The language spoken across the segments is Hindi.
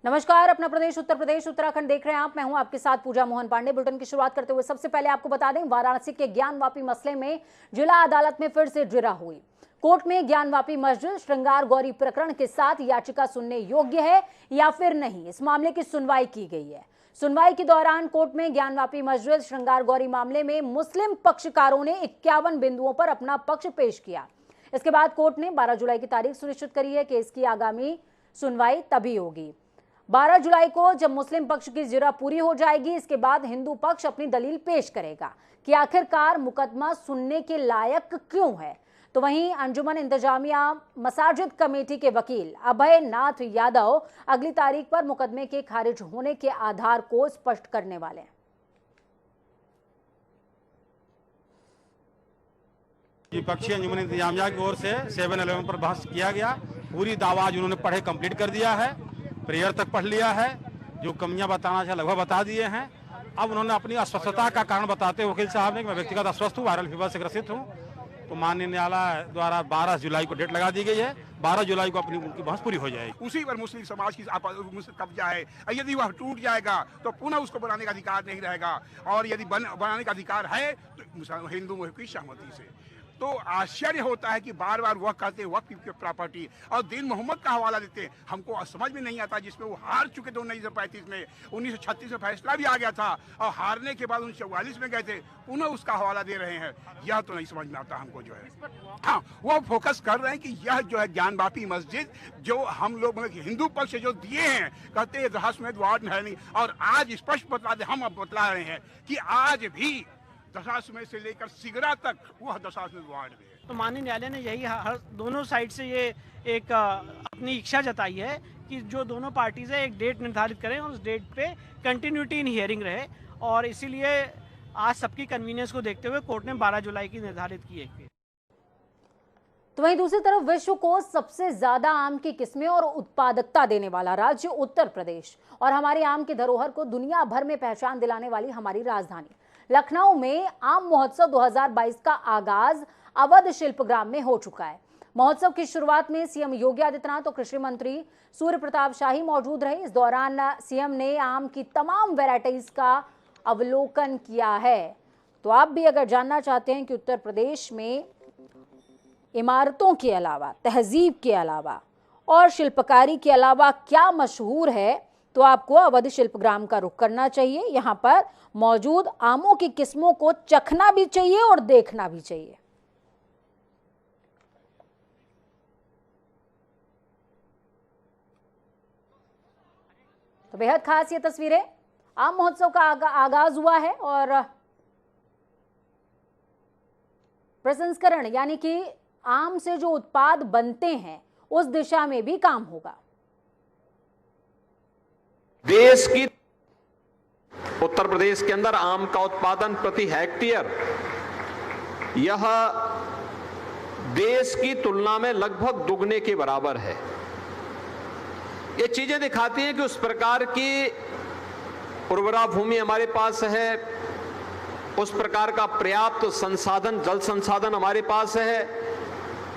नमस्कार, अपना प्रदेश उत्तर प्रदेश उत्तराखंड देख रहे हैं आप। मैं हूं आपके साथ पूजा मोहन पांडे। बुलेटिन की शुरुआत करते हुए सबसे पहले आपको बता दें, वाराणसी के ज्ञानवापी मसले में जिला अदालत में फिर से जिरह हुई। कोर्ट में ज्ञानवापी मस्जिद श्रृंगार गौरी प्रकरण के साथ याचिका सुनने योग्य है या फिर नहीं, इस मामले की सुनवाई की गई है। सुनवाई के दौरान कोर्ट में ज्ञानवापी मस्जिद श्रृंगार गौरी मामले में मुस्लिम पक्षकारों ने 51 बिंदुओं पर अपना पक्ष पेश किया। इसके बाद कोर्ट ने 12 जुलाई की तारीख सुनिश्चित करी है कि इसकी आगामी सुनवाई तभी होगी। 12 जुलाई को जब मुस्लिम पक्ष की जिरह पूरी हो जाएगी, इसके बाद हिंदू पक्ष अपनी दलील पेश करेगा कि आखिरकार मुकदमा सुनने के लायक क्यों है। तो वहीं अंजुमन इंतजामिया मसाजिद कमेटी के वकील अभय नाथ यादव अगली तारीख पर मुकदमे के खारिज होने के आधार को स्पष्ट करने वाले हैं। विपक्षी अंजुमन इंतजामिया की ओर से 7-11 पर बहस किया गया। पूरी दावा उन्होंने पढ़े कंप्लीट कर दिया है, प्रेयर तक पढ़ लिया है, जो कमियां बताना चाहिए लगभग बता दिए हैं। अब उन्होंने अपनी अस्वस्थता का कारण बताते हुए वकील साहब ने कि मैं व्यक्तिगत अस्वस्थ हूँ, वायरल फीवर से ग्रसित हूँ, तो माननीय न्यायालय द्वारा 12 जुलाई को डेट लगा दी गई है। 12 जुलाई को अपनी उनकी बहस पूरी हो जाएगी। उसी पर मुस्लिम समाज की कब्जा है। यदि वह टूट जाएगा तो पुनः उसको बनाने का अधिकार नहीं रहेगा, और यदि बनाने का अधिकार है तो हिंदू की सहमति से। तो आश्चर्य होता है कि बार बार वह कहते हैं वक्फ की प्रॉपर्टी और दीन मोहम्मद का हवाला देते हैं। हमको समझ में नहीं आता, जिसमें वो हार चुके थे 1935 में, 1936 में फैसला भी आ गया था और हारने के बाद 1944 में गए थे, पुनः उसका हवाला दे रहे हैं। यह तो नहीं समझ में आता हमको जो है। हाँ, वो फोकस कर रहे हैं कि यह जो है ज्ञानवापी मस्जिद जो हम लोग हिंदू पक्ष से जो दिए हैं, कहते हैं दशाश्वमेध वार्ड है नहीं, और आज स्पष्ट बता दे, हम अब बतला रहे हैं कि आज भी दशाश्वमेध से लेकर सिगरा तक वह दशाश्वमेध वार्ड में है। तो माननीय न्यायालय ने यही हर दोनों साइड से ये एक अपनी इच्छा जताई है कि जो दोनों पार्टीज है एक डेट निर्धारित करें और उस डेट पे कंटिन्यूटी इन हियरिंग रहे, और इसीलिए आज सबकी कन्वीनियंस को देखते हुए कोर्ट ने 12 जुलाई की निर्धारित की है। तो वहीं दूसरी तरफ विश्व को सबसे ज्यादा आम की किस्में और उत्पादकता देने वाला राज्य उत्तर प्रदेश और हमारी आम की धरोहर को दुनिया भर में पहचान दिलाने वाली हमारी राजधानी लखनऊ में आम महोत्सव 2022 का आगाज अवध शिल्पग्राम में हो चुका है। महोत्सव की शुरुआत में सीएम योगी आदित्यनाथ और कृषि मंत्री सूर्य प्रताप शाही मौजूद रहे। इस दौरान सीएम ने आम की तमाम वैरायटीज का अवलोकन किया है। तो आप भी अगर जानना चाहते हैं कि उत्तर प्रदेश में इमारतों के अलावा, तहजीब के अलावा और शिल्पकारी के अलावा क्या मशहूर है, तो आपको अवध शिल्पग्राम का रुख करना चाहिए। यहाँ पर मौजूद आमों की किस्मों को चखना भी चाहिए और देखना भी चाहिए। तो बेहद खास ये तस्वीरें, आम महोत्सव का आगाज हुआ है और प्रसंस्करण यानी कि आम से जो उत्पाद बनते हैं उस दिशा में भी काम होगा। देश की उत्तर प्रदेश के अंदर आम का उत्पादन प्रति हेक्टेयर यह देश की तुलना में लगभग दुगने के बराबर है। ये चीजें दिखाती हैं कि उस प्रकार की उर्वरा भूमि हमारे पास है, उस प्रकार का पर्याप्त संसाधन, जल संसाधन हमारे पास है,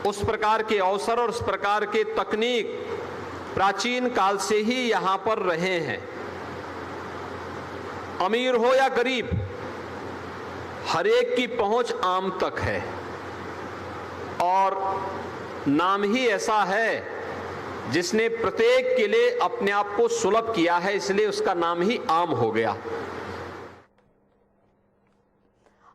उस प्रकार के अवसर और उस प्रकार के तकनीक प्राचीन काल से ही यहां पर रहे हैं। अमीर हो या गरीब, हर एक की पहुंच आम तक है, और नाम ही ऐसा है जिसने प्रत्येक के लिए अपने आप को सुलभ किया है, इसलिए उसका नाम ही आम हो गया।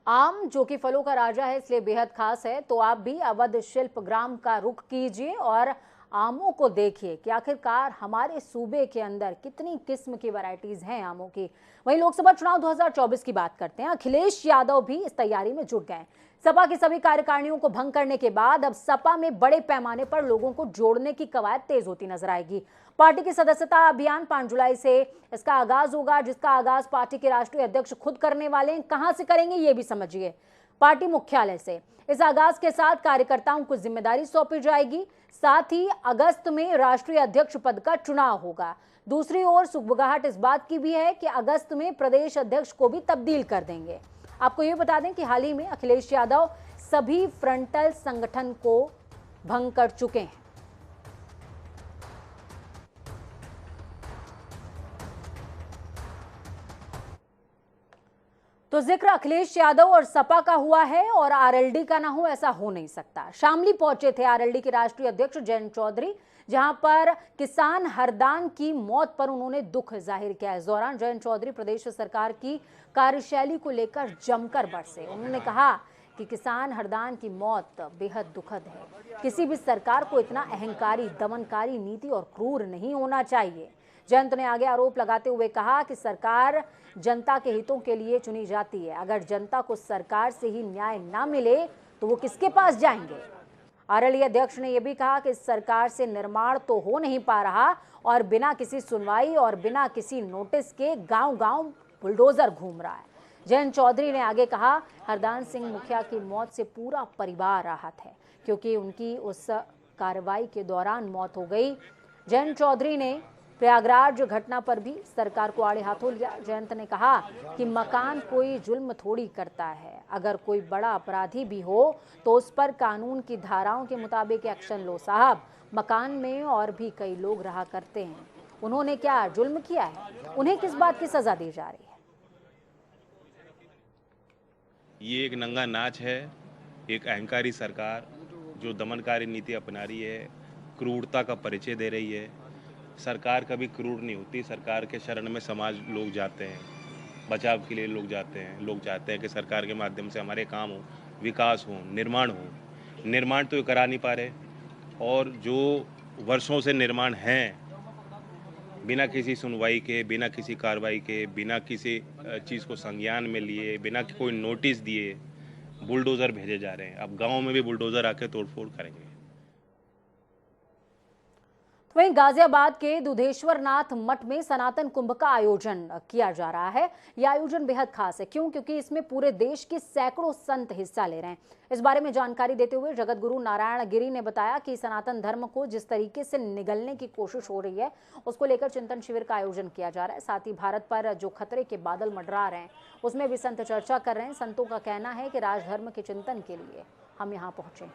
आम जो कि फलों का राजा है, इसलिए बेहद खास है। तो आप भी अवध शिल्पग्राम का रुख कीजिए और आमों को देखिए कि आखिरकार हमारे सूबे के अंदर कितनी किस्म की वैरायटीज हैं आमों की। वहीं लोकसभा चुनाव 2024 की बात करते हैं। अखिलेश यादव भी इस तैयारी में जुट गए। सपा की सभी कार्यकारिणियों को भंग करने के बाद अब सपा में बड़े पैमाने पर लोगों को जोड़ने की कवायद तेज होती नजर आएगी। पार्टी की सदस्यता अभियान 5 जुलाई से इसका आगाज होगा, जिसका आगाज पार्टी के राष्ट्रीय अध्यक्ष खुद करने वाले हैं। कहां से करेंगे ये भी समझिए, पार्टी मुख्यालय से। इस आगाज के साथ कार्यकर्ताओं को जिम्मेदारी सौंपी जाएगी। साथ ही अगस्त में राष्ट्रीय अध्यक्ष पद का चुनाव होगा। दूसरी ओर सुगबुगाहट इस बात की भी है कि अगस्त में प्रदेश अध्यक्ष को भी तब्दील कर देंगे। आपको ये बता दें कि हाल ही में अखिलेश यादव सभी फ्रंटल संगठन को भंग कर चुके हैं। तो जिक्र अखिलेश यादव और सपा का हुआ है और आरएलडी का ना हो, ऐसा हो नहीं सकता। शामली पहुंचे थे आरएलडी के राष्ट्रीय अध्यक्ष जयंत चौधरी, जहां पर किसान हरदान की मौत पर उन्होंने दुख जाहिर किया। इस दौरान जयंत चौधरी प्रदेश सरकार की कार्यशैली को लेकर जमकर बरसे। उन्होंने कहा कि किसान हरदान की मौत बेहद दुखद है। किसी भी सरकार को इतना अहंकारी, दमनकारी नीति और क्रूर नहीं होना चाहिए। जयंत ने आगे आरोप लगाते हुए कहा कि सरकार जनता के हितों के लिए चुनी जाती है। अगर जनता को सरकार से ही न्याय ना मिले तो वो किसके पास जाएंगे। आरएलडी अध्यक्ष ने यह भी कहा कि सरकार से निर्माण तो हो नहीं पा रहा और बिना किसी सुनवाई और बिना किसी नोटिस के गांव-गांव बुलडोजर घूम रहा है। जयंत चौधरी ने आगे कहा, हरदान सिंह मुखिया की मौत से पूरा परिवार राहत है क्योंकि उनकी उस कार्रवाई के दौरान मौत हो गई। जयंत चौधरी ने प्रयागराज घटना पर भी सरकार को आड़े हाथों लिया। जयंत ने कहा कि मकान कोई जुल्म थोड़ी करता है, अगर कोई बड़ा अपराधी भी हो तो उस पर कानून की धाराओं के मुताबिक एक्शन लो। साहब, मकान में और भी कई लोग रहा करते हैं, उन्होंने क्या जुल्म किया है? उन्हें किस बात की सजा दी जा रही है? ये एक नंगा नाच है, एक अहंकारी सरकार जो दमनकारी नीति अपना रही है, क्रूरता का परिचय दे रही है। सरकार कभी क्रूर नहीं होती। सरकार के शरण में समाज लोग जाते हैं, बचाव के लिए लोग जाते हैं। लोग चाहते हैं कि सरकार के माध्यम से हमारे काम हो, विकास हो, निर्माण हो। निर्माण तो ये करा नहीं पा रहे और जो वर्षों से निर्माण हैं, बिना किसी सुनवाई के, बिना किसी कार्रवाई के, बिना किसी चीज़ को संज्ञान में लिए, बिना कोई नोटिस दिए बुलडोज़र भेजे जा रहे हैं। अब गाँव में भी बुलडोज़र आके तोड़फोड़ करेंगे। वहीं गाजियाबाद के दुधेश्वर नाथ मठ में सनातन कुंभ का आयोजन किया जा रहा है। यह आयोजन बेहद खास है। क्यों? क्योंकि इसमें पूरे देश के सैकड़ों संत हिस्सा ले रहे हैं। इस बारे में जानकारी देते हुए जगत गुरु नारायण गिरी ने बताया कि सनातन धर्म को जिस तरीके से निगलने की कोशिश हो रही है, उसको लेकर चिंतन शिविर का आयोजन किया जा रहा है। साथ ही भारत पर जो खतरे के बादल मंडरा रहे हैं, उसमें भी संत चर्चा कर रहे हैं। संतों का कहना है कि राजधर्म के चिंतन के लिए हम यहाँ पहुंचे।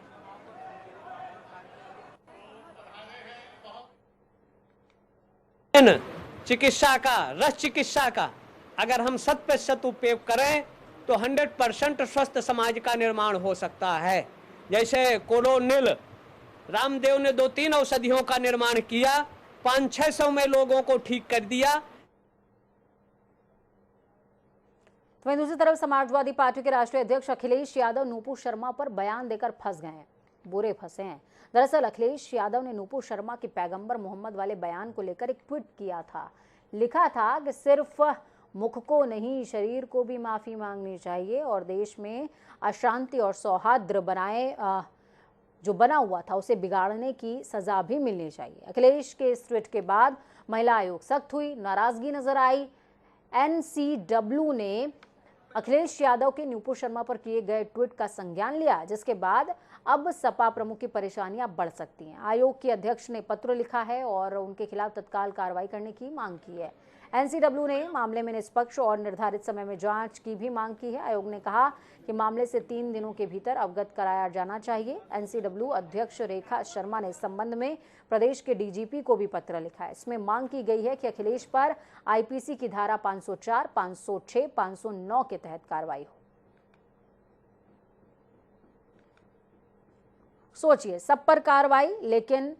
चिकित्सा का, रस चिकित्सा का अगर हम 100% उपयोग करें तो 100% स्वस्थ समाज का निर्माण हो सकता है। जैसे कोलोनिल रामदेव ने 2-3 औषधियों का निर्माण किया, 500-600 में लोगों को ठीक कर दिया। वहीं दूसरी तरफ समाजवादी पार्टी के राष्ट्रीय अध्यक्ष अखिलेश यादव नूपुर शर्मा पर बयान देकर फंस गए हैं, बुरे फंसे हैं। दरअसल अखिलेश यादव ने नूपुर शर्मा के पैगंबर मोहम्मद वाले बयान को लेकर एक ट्वीट किया था। लिखा था कि सिर्फ मुख को नहीं, शरीर को भी माफी मांगनी चाहिए और देश में अशांति और सौहार्द जो बना हुआ था उसे बिगाड़ने की सजा भी मिलनी चाहिए। अखिलेश के इस ट्वीट के बाद महिला आयोग सख्त हुई, नाराजगी नजर आई। NCW ने अखिलेश यादव के नूपुर शर्मा पर किए गए ट्वीट का संज्ञान लिया, जिसके बाद अब सपा प्रमुख की परेशानियां बढ़ सकती हैं। आयोग के अध्यक्ष ने पत्र लिखा है और उनके खिलाफ तत्काल कार्रवाई करने की मांग की है। NCW ने मामले में निष्पक्ष और निर्धारित समय में जांच की भी मांग की है। आयोग ने कहा कि मामले से 3 दिनों के भीतर अवगत कराया जाना चाहिए। NCW अध्यक्ष रेखा शर्मा ने इस संबंध में प्रदेश के DGP को भी पत्र लिखा है। इसमें मांग की गई है कि अखिलेश पर IPC की धारा 504, 506, 509 के तहत कार्रवाई हो। सोचिए, सब पर कार्रवाई, लेकिन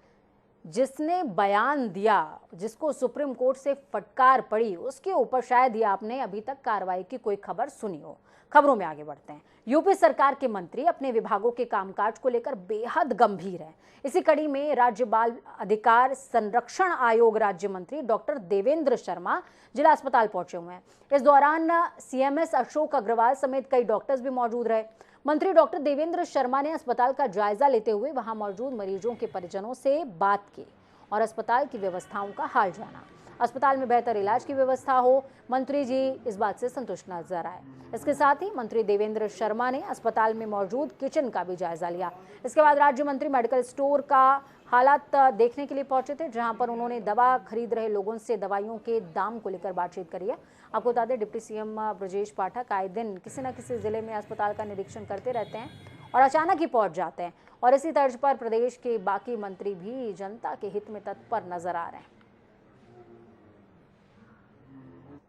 जिसने बयान दिया, जिसको सुप्रीम कोर्ट से फटकार पड़ी, उसके ऊपर शायद ही आपने अभी तक कार्रवाई की कोई खबर सुनी हो। खबरों में आगे बढ़ते हैं। यूपी सरकार के मंत्री अपने विभागों के कामकाज को लेकर बेहद गंभीर हैं। इसी कड़ी में राज्य बाल अधिकार संरक्षण आयोग राज्य मंत्री डॉक्टर देवेंद्र शर्मा जिला अस्पताल पहुंचे हुए हैं। इस दौरान CMS अशोक अग्रवाल समेत कई डॉक्टर्स भी मौजूद रहे। मंत्री डॉक्टर देवेंद्र शर्मा ने अस्पताल का जायजा लेते हुए वहां मौजूद मरीजों के परिजनों से बात की और अस्पताल की व्यवस्थाओं का हाल जाना। अस्पताल में बेहतर इलाज की व्यवस्था हो, मंत्री जी इस बात से संतुष्ट नजर आए। इसके साथ ही मंत्री देवेंद्र शर्मा ने अस्पताल में मौजूद किचन का भी जायजा लिया। इसके बाद राज्य मंत्री मेडिकल स्टोर का हालात देखने के लिए पहुंचे थे, जहां पर उन्होंने दवा खरीद रहे लोगों से दवाइयों के दाम को लेकर बातचीत करी है। आपको बता दें, डिप्टी CM ब्रजेश पाठक आए दिन किसी न किसी जिले में अस्पताल का निरीक्षण करते रहते हैं और अचानक ही पहुंच जाते हैं। और इसी तर्ज पर प्रदेश के बाकी मंत्री भी जनता के हित में तत्पर नजर आ रहे हैं।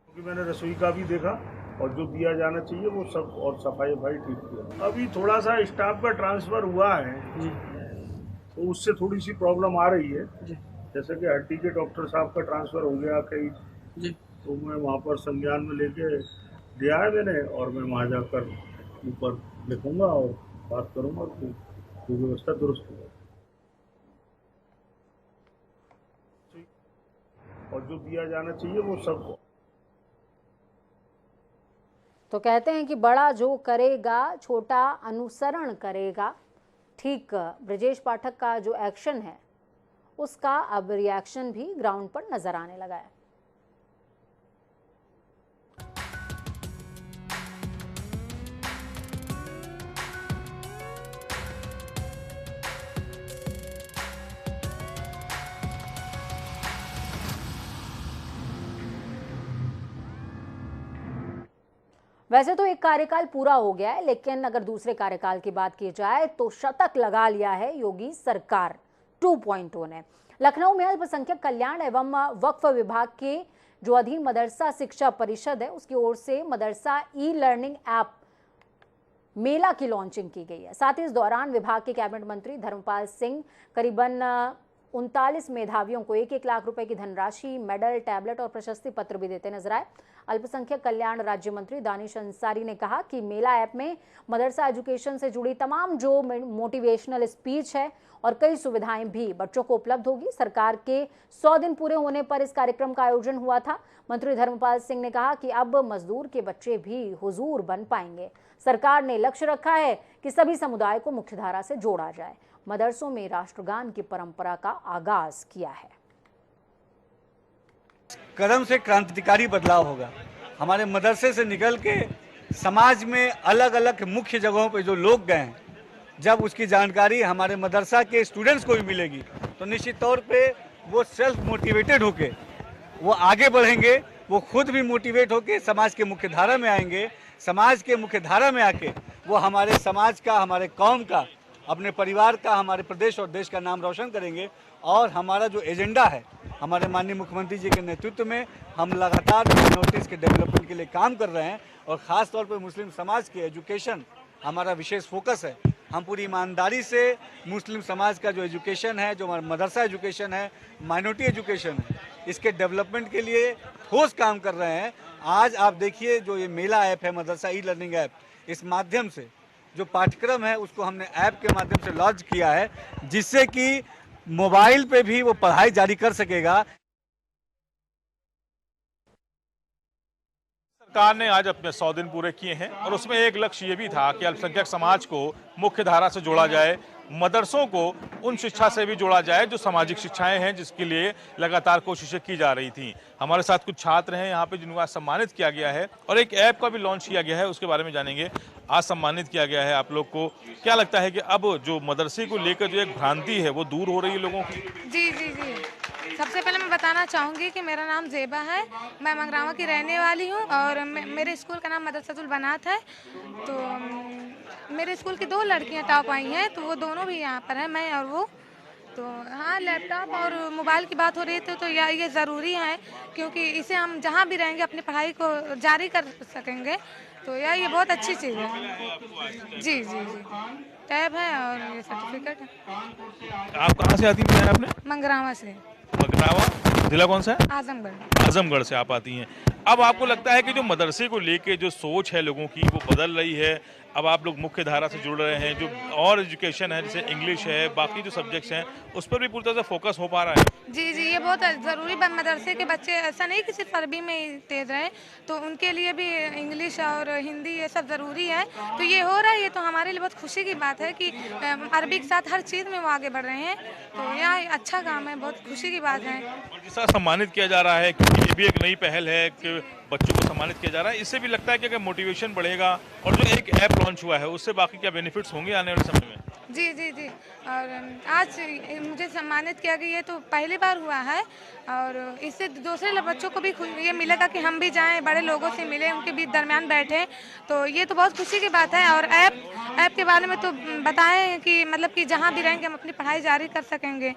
क्योंकि मैंने रसोई का भी देखा और जो दिया जाना चाहिए वो सब, और सफाई ठीक किया। अभी थोड़ा सा स्टाफ का ट्रांसफ़र हुआ है तो उससे थोड़ी सी प्रॉब्लम आ रही है। जैसे कि हड्डी के डॉक्टर साहब का ट्रांसफ़र हो गया कहीं, तो मैं वहाँ पर संज्ञान में लेके दिया है मैंने, और मैं वहाँ जाकर ऊपर लिखूँगा और बात करूँगा कि व्यवस्था दुरुस्त हो। और जो दिया जाना चाहिए वो सब। तो कहते हैं कि बड़ा जो करेगा छोटा अनुसरण करेगा। ठीक ब्रजेश पाठक का जो एक्शन है उसका अब रिएक्शन भी ग्राउंड पर नजर आने लगा है। वैसे तो एक कार्यकाल पूरा हो गया है, लेकिन अगर दूसरे कार्यकाल की बात की जाए तो शतक लगा लिया है योगी सरकार 2.0 ने। लखनऊ में अल्पसंख्यक कल्याण एवं वक्फ विभाग के जो अधीन मदरसा शिक्षा परिषद है उसकी ओर से मदरसा ई लर्निंग ऐप मेला की लॉन्चिंग की गई है। साथ ही इस दौरान विभाग के कैबिनेट मंत्री धर्मपाल सिंह करीबन 39 मेधावियों को 1-1 लाख रुपए की धनराशि, मेडल, टैबलेट और प्रशस्ति पत्र भी देते नजर आए। अल्पसंख्यक कल्याण राज्य मंत्री दानिश अंसारी ने कहा कि मेला ऐप में मदरसा एजुकेशन से जुड़ी तमाम जो मोटिवेशनल स्पीच है और कई सुविधाएं भी बच्चों को उपलब्ध होगी। सरकार के 100 दिन पूरे होने पर इस कार्यक्रम का आयोजन हुआ था। मंत्री धर्मपाल सिंह ने कहा कि अब मजदूर के बच्चे भी हुजूर बन पाएंगे। सरकार ने लक्ष्य रखा है कि सभी समुदाय को मुख्यधारा से जोड़ा जाए। मदरसों में राष्ट्रगान की परंपरा का आगाज किया है। कदम से क्रांतिकारी बदलाव होगा। हमारे मदरसे से निकल के समाज में अलग अलग मुख्य जगहों पे जो लोग गए हैं, जब उसकी जानकारी हमारे मदरसा के स्टूडेंट्स को भी मिलेगी तो निश्चित तौर पे वो सेल्फ मोटिवेटेड होके वो आगे बढ़ेंगे। वो खुद भी मोटिवेट होके समाज के मुख्य धारा में आएंगे। समाज के मुख्य धारा में आके वो हमारे समाज का, हमारे कौम का, अपने परिवार का, हमारे प्रदेश और देश का नाम रोशन करेंगे। और हमारा जो एजेंडा है, हमारे माननीय मुख्यमंत्री जी के नेतृत्व में हम लगातार माइनॉरिटीज़ के डेवलपमेंट के लिए काम कर रहे हैं और ख़ास तौर पर मुस्लिम समाज के एजुकेशन हमारा विशेष फोकस है। हम पूरी ईमानदारी से मुस्लिम समाज का जो एजुकेशन है, जो हमारा मदरसा एजुकेशन है, माइनॉरिटी एजुकेशन है, इसके डेवलपमेंट के लिए ठोस काम कर रहे हैं। आज आप देखिए जो ये मेला ऐप है, मदरसा ई लर्निंग ऐप, इस माध्यम से जो पाठ्यक्रम है उसको हमने ऐप के माध्यम से लॉन्च किया है, जिससे कि मोबाइल पे भी वो पढ़ाई जारी कर सकेगा। सरकार ने आज अपने 100 दिन पूरे किए हैं और उसमें एक लक्ष्य ये भी था कि अल्पसंख्यक समाज को मुख्य धारा से जोड़ा जाए, मदरसों को उन शिक्षा से भी जोड़ा जाए जो सामाजिक शिक्षाएं हैं, जिसके लिए लगातार कोशिशें की जा रही थी। हमारे साथ कुछ छात्र हैं यहाँ पे जिनको आज सम्मानित किया गया है और एक ऐप का भी लॉन्च किया गया है, उसके बारे में जानेंगे। आज सम्मानित किया गया है, आप लोग को क्या लगता है कि अब जो मदरसे को लेकर जो एक भ्रांति है वो दूर हो रही है लोगों की? जी जी जी, सबसे पहले मैं बताना चाहूँगी कि मेरा नाम ज़ेबा है, मैं मंगरावा की रहने वाली हूँ और मेरे स्कूल का नाम मदरसातुल बनात है। तो मेरे स्कूल की 2 लड़कियाँ टॉप आई हैं, तो वो दोनों भी यहाँ पर हैं, मैं और वो। तो हाँ, लैपटॉप और मोबाइल की बात हो रही थी तो ये ज़रूरी है, क्योंकि इसे हम जहाँ भी रहेंगे अपनी पढ़ाई को जारी कर सकेंगे। तो ये बहुत अच्छी चीज़ है। जी जी जी, टैब है और ये सर्टिफिकेट है। आप कहाँ से आती हैं? आपने मंगरावा से। मंगरावा जिला कौन सा है? आजमगढ़। आजमगढ़ से आप आती हैं। अब आपको लगता है कि जो मदरसे को लेके जो सोच है लोगों की वो बदल रही है? अब आप लोग मुख्य धारा से जुड़ रहे हैं, जो और एजुकेशन है जैसे इंग्लिश है, बाकी जो सब्जेक्ट्स हैं उस पर भी पूरी तरह से फोकस हो पा रहा है? जी जी, ये बहुत ज़रूरी। मदरसे के बच्चे ऐसा नहीं कि सिर्फ अरबी में ही तेज रहे, तो उनके लिए भी इंग्लिश और हिंदी ये सब ज़रूरी है। तो ये हो रहा है, ये तो हमारे लिए बहुत खुशी की बात है कि अरबी के साथ हर चीज़ में वो आगे बढ़ रहे हैं। तो यह अच्छा काम है, बहुत खुशी की बात है। और जिस तरह सम्मानित किया जा रहा है, क्योंकि ये भी एक नई पहल है कि बच्चों को सम्मानित किया जा रहा है, इससे भी लगता है कि अगर मोटिवेशन बढ़ेगा और जो एक ऐप लॉन्च हुआ है उससे बाकी क्या बेनिफिट्स होंगे आने वाले समय में? जी जी जी, और आज मुझे सम्मानित किया गया है तो पहली बार हुआ है और इससे दूसरे बच्चों को भी ये मिलेगा कि हम भी जाएं, बड़े लोगों से मिलें, उनके बीच दरमियान बैठें। तो ये तो बहुत खुशी की बात है। और ऐप के बारे में तो बताएं कि मतलब कि जहाँ भी रहेंगे हम अपनी पढ़ाई जारी कर सकेंगे।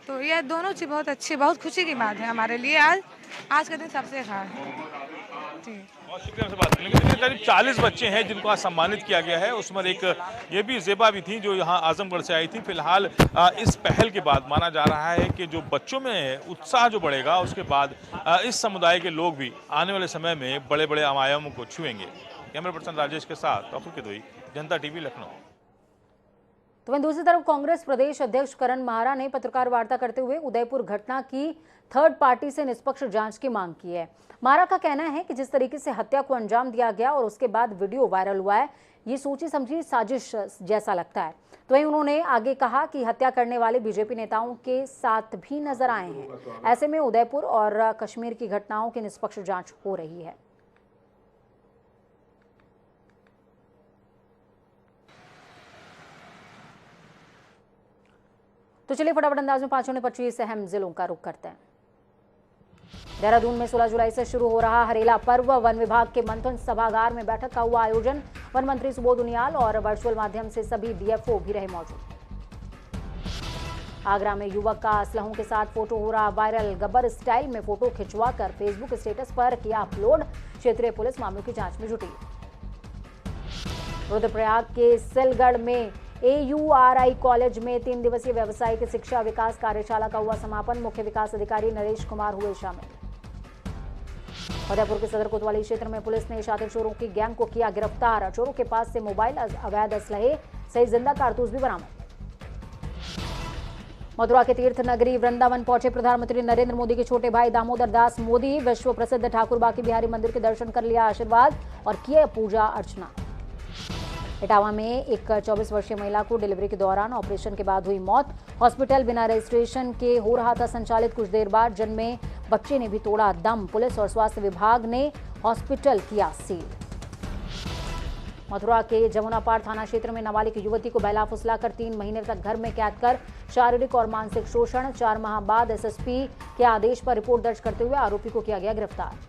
तो यह दोनों चीज़ बहुत अच्छी, बहुत खुशी की बात है हमारे लिए। आज का दिन सबसे खास है। बहुत शुक्रिया से बात करने के लिए। करीब 40 बच्चे हैं जिनको आज सम्मानित किया गया है। उसमें एक ये भी ज़ेबा भी थी जो यहाँ आजमगढ़ से आई थी। फिलहाल इस पहल के बाद माना जा रहा है कि जो बच्चों में उत्साह जो बढ़ेगा, उसके बाद इस समुदाय के लोग भी आने वाले समय में बड़े बड़े आयामों को छुएंगे। कैमरा पर्सन राजेश के साथ डॉक्टर किदोई, जनता टीवी, लखनऊ। तो वहीं दूसरी तरफ कांग्रेस प्रदेश अध्यक्ष करण माहरा ने पत्रकार वार्ता करते हुए उदयपुर घटना की थर्ड पार्टी से निष्पक्ष जांच की मांग की है। माहरा का कहना है कि जिस तरीके से हत्या को अंजाम दिया गया और उसके बाद वीडियो वायरल हुआ है, ये सोची समझी साजिश जैसा लगता है। तो वहीं उन्होंने आगे कहा कि हत्या करने वाले बीजेपी नेताओं के साथ भी नजर आए हैं। ऐसे में उदयपुर और कश्मीर की घटनाओं की निष्पक्ष जांच हो रही है। तो चलिए फटाफट अंदाज में 5 होने 25 अहम जिलों का रुख करते हैं। देहरादून में 16 जुलाई से शुरू हो रहा हरेला पर्व। वन विभाग के मंथन सभागार में बैठक का हुआ आयोजन। वन मंत्री सुबोध उनियाल और वर्चुअल माध्यम से सभी डीएफओ भी रहे मौजूद। आगरा में युवक का असलहों के साथ फोटो हो रहा वायरल। गब्बर स्टाइल में फोटो खिंचवाकर फेसबुक स्टेटस पर किया अपलोड। क्षेत्रीय पुलिस मामलों की जांच में जुटी। रुद्रप्रयाग के सिलगढ़ में AURI कॉलेज में 3 दिवसीय व्यावसायिक शिक्षा विकास कार्यशाला का हुआ समापन। मुख्य विकास अधिकारी नरेश कुमार हुए शामिल। उदयपुर के सदर कोतवाली क्षेत्र में पुलिस ने शातिर चोरों की गैंग को किया गिरफ्तार। चोरों के पास से मोबाइल, अवैध असलहे सहित जिंदा कारतूस भी बरामद। मथुरा के तीर्थ नगरी वृंदावन पहुंचे प्रधानमंत्री नरेंद्र मोदी के छोटे भाई दामोदर दास मोदी। विश्व प्रसिद्ध ठाकुर बाकी बिहारी मंदिर के दर्शन कर लिया आशीर्वाद और किए पूजा अर्चना। इटावा में एक 24 वर्षीय महिला को डिलीवरी के दौरान ऑपरेशन के बाद हुई मौत। हॉस्पिटल बिना रजिस्ट्रेशन के हो रहा था संचालित। कुछ देर बाद जन्मे बच्चे ने भी तोड़ा दम। पुलिस और स्वास्थ्य विभाग ने हॉस्पिटल किया सील। मथुरा के जमुनापाड़ थाना क्षेत्र में नाबालिग युवती को बहला फुसलाकर 3 महीने तक घर में कैद कर शारीरिक और मानसिक शोषण। 4 माह बाद एसएसपी के आदेश पर रिपोर्ट दर्ज करते हुए आरोपी को किया गया गिरफ्तार।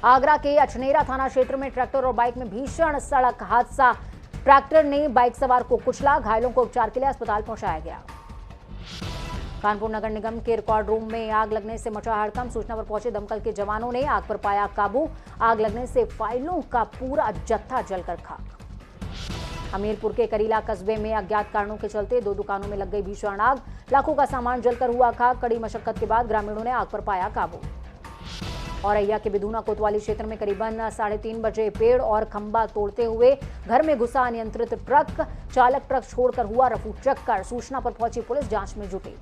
आगरा के अछनेरा थाना क्षेत्र में ट्रैक्टर और बाइक में भीषण सड़क हादसा। ट्रैक्टर ने बाइक सवार को कुचला। घायलों को उपचार के लिए अस्पताल पहुंचाया गया। कानपुर नगर निगम के रिकॉर्ड रूम में आग लगने से मचा हड़कंप। सूचना पर पहुंचे दमकल के जवानों ने आग पर पाया काबू। आग लगने से फाइलों का पूरा जत्था जलकर खाक। हमीरपुर के करीला कस्बे में अज्ञात कारणों के चलते 2 दुकानों में लग गई भीषण आग। लाखों का सामान जलकर हुआ खाक। कड़ी मशक्कत के बाद ग्रामीणों ने आग पर पाया काबू। औरैया के बिधुना कोतवाली क्षेत्र में करीबन 3:30 बजे पेड़ और खंभा तोड़ते हुए घर में घुसा अनियंत्रित ट्रक। चालक ट्रक छोड़कर हुआ रफू चक्कर। सूचना पर पहुंची पुलिस जांच में जुटी।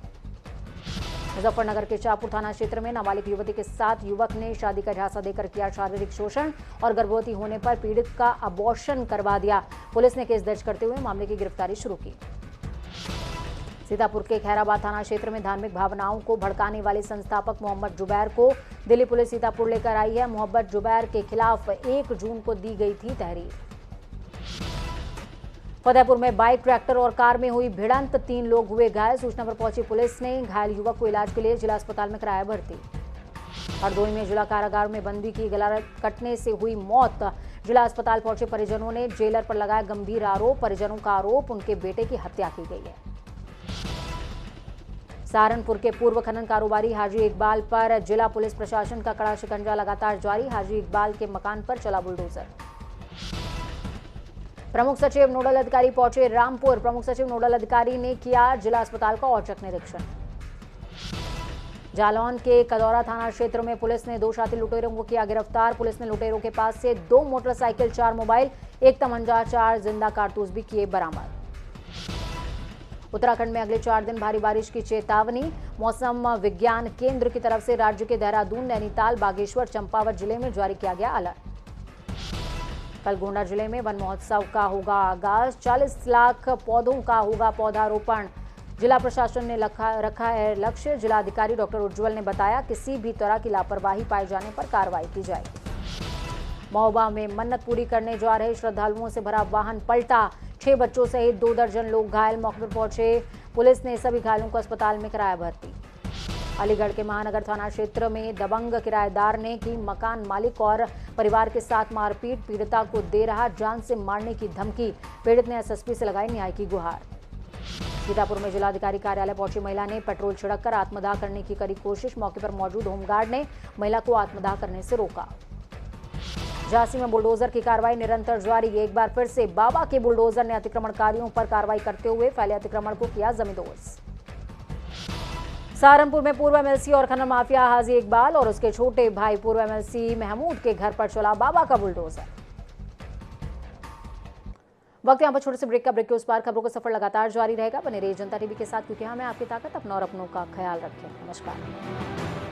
मुजफ्फरनगर के शाहपुर थाना क्षेत्र में नाबालिग युवती के साथ युवक ने शादी का झांसा देकर किया शारीरिक शोषण और गर्भवती होने पर पीड़ित का अबॉर्शन करवा दिया। पुलिस ने केस दर्ज करते हुए मामले की गिरफ्तारी शुरू की। सीतापुर के खैराबाद थाना क्षेत्र में धार्मिक भावनाओं को भड़काने वाले संस्थापक मोहम्मद जुबैर को दिल्ली पुलिस सीतापुर लेकर आई है। मोहम्मद जुबैर के खिलाफ 1 जून को दी गई थी तहरीर। फतेहपुर में बाइक, ट्रैक्टर और कार में हुई भिड़ंत। 3 लोग हुए घायल। सूचना पर पहुंची पुलिस ने घायल युवक को इलाज के लिए जिला अस्पताल में कराया भर्ती। हरदोई में जिला कारागार में बंदी की गला कटने से हुई मौत। जिला अस्पताल पहुंचे परिजनों ने जेलर पर लगाया गंभीर आरोप। परिजनों का आरोप उनके बेटे की हत्या की गई है। सहारनपुर के पूर्व खनन कारोबारी हाजी इकबाल पर जिला पुलिस प्रशासन का कड़ा शिकंजा लगातार जारी। हाजी इकबाल के मकान पर चला बुलडोजर। प्रमुख सचिव नोडल अधिकारी पहुंचे रामपुर। प्रमुख सचिव नोडल अधिकारी ने किया जिला अस्पताल का औचक निरीक्षण। जालौन के कदौरा थाना क्षेत्र में पुलिस ने 2 शातिर लुटेरों को किया गिरफ्तार। पुलिस ने लुटेरों के पास से 2 मोटरसाइकिल, 4 मोबाइल, 1 तमंचा, 4 जिंदा कारतूस भी किए बरामद। उत्तराखंड में अगले 4 दिन भारी बारिश की चेतावनी। मौसम विज्ञान केंद्र की तरफ से राज्य के देहरादून, नैनीताल, बागेश्वर, चंपावत जिले में जारी किया गया अलर्ट। कल गोंडा जिले में वन महोत्सव का होगा आगाज। 40 लाख पौधों का होगा पौधारोपण। जिला प्रशासन ने रखा है लक्ष्य। जिलाधिकारी डॉक्टर उज्जवल ने बताया किसी भी तरह की लापरवाही पाए जाने पर कार्रवाई की जाएगी। महोबा में मन्नत पूरी करने जा रहे श्रद्धालुओं से भरा वाहन पलटा। 6 बच्चों सहित 2 दर्जन लोग घायल। मौके पर पहुंचे पुलिस ने सभी घायलों को अस्पताल में कराया भर्ती। अलीगढ़ के महानगर थाना क्षेत्र में दबंग किराएदार ने की मकान मालिक और परिवार के साथ मारपीट। पीड़िता को दे रहा जान से मारने की धमकी। पीड़ित ने एसएसपी से लगाई न्याय की गुहार। सीतापुर में जिलाधिकारी कार्यालय पहुंची महिला ने पेट्रोल छिड़ककर आत्मदाह करने की करी कोशिश। मौके पर मौजूद होमगार्ड ने महिला को आत्मदाह करने से रोका। झांसी में बुलडोजर की कार्रवाई निरंतर जारी। एक बार फिर से बाबा के बुलडोजर ने अतिक्रमणकारियों पर कार्रवाई करते हुए फैले अतिक्रमण को किया जमींदोज। सहारनपुर में पूर्व एमएलसी और खनन माफिया हाजी इकबाल और उसके छोटे भाई पूर्व एमएलसी महमूद के घर पर चला बाबा का बुलडोजर। वक्त यहाँ पर छोटे से ब्रेक के उस पार खबरों का सफर लगातार जारी रहेगा। बने रहिए जनता टीवी के साथ, क्योंकि हमें आपकी ताकत अपनों और अपनों का ख्याल रखें। नमस्कार।